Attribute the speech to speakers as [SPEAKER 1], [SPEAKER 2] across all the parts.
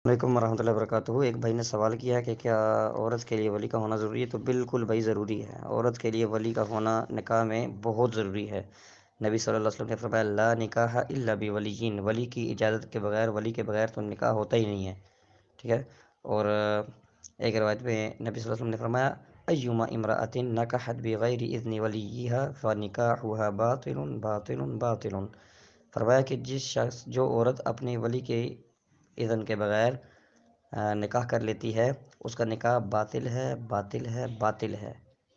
[SPEAKER 1] وعلیکم ورحمۃ اللہ وبرکاتہ۔ ایک بھائی نے سوال کیا ہے کہ کیا عورت کے لیے ولی کا ہونا ضروری ہے؟ تو بالکل بھائی ضروری ہے، عورت کے لیے ولی کا ہونا نکاح میں بہت ضروری ہے۔ نبی صلی اللہ علیہ وسلم نے فرمایا لا نکاح الا بولیین، ولی کی اجازت کے بغیر، ولی کے بغیر تو نکاح ہوتا ہی نہیں ہے، ٹھیک ہے۔ اور ایک روایت میں نبی صلی اللہ علیہ وسلم نے فرمایا ایما امرأۃ نکحت بغیر اذن ولیہا فنکاحها باطل باطل باطل، فرمایا کہ جس شخص، جو عورت اپنے ولی کے اذن کے بغیر نکاح کر لیتی ہے، اس کا نکاح باطل ہے باطل ہے باطل ہے،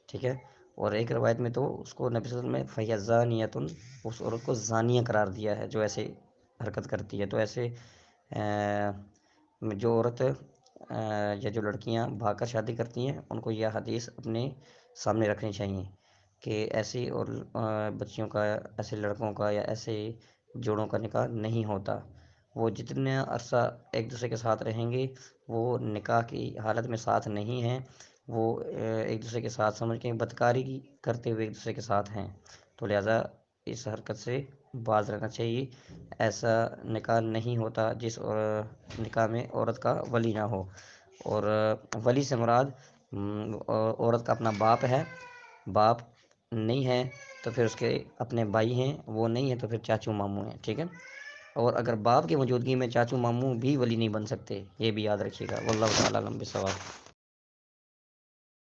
[SPEAKER 1] ٹھیک ہے۔ اور ایک روایت میں تو اس کو نبی صلی اللہ علیہ وسلم نے فہی زانیۃ، اس عورت کو زانیہ قرار دیا ہے جو ایسے حرکت کرتی ہے۔ تو ایسے جو عورت یا جو لڑکیاں بھاگ کر شادی کرتی ہیں، ان کو یہ حدیث اپنے سامنے رکھنی چاہیے کہ ایسی اور بچیوں کا، ایسے لڑکوں کا یا ایسے جوڑوں کا نکاح نہیں ہوتا۔ وہ جتنے عرصہ ایک دوسرے کے ساتھ رہیں گے، وہ نکاح کی حالت میں ساتھ نہیں ہیں، وہ ایک دوسرے کے ساتھ سمجھ کے بدکاری کرتے ہوئے ایک دوسرے کے ساتھ ہیں، تو لہٰذا اس حرکت سے باز رہنا چاہیے۔ ایسا نکاح نہیں ہوتا جس نکاح میں عورت کا ولی نہ ہو۔ اور ولی سے مراد عورت کا اپنا باپ ہے، باپ نہیں ہے تو پھر اس کے اپنے بھائی ہیں، وہ نہیں ہے تو پھر چاچو ماموں ہیں، ٹھیک ہے۔ اور اگر باپ کی موجودگی میں چاچو ماموں بھی ولی نہیں بن سکتے، یہ بھی یاد رکھیے گا۔ واللہ تعالی اعلم بالصواب۔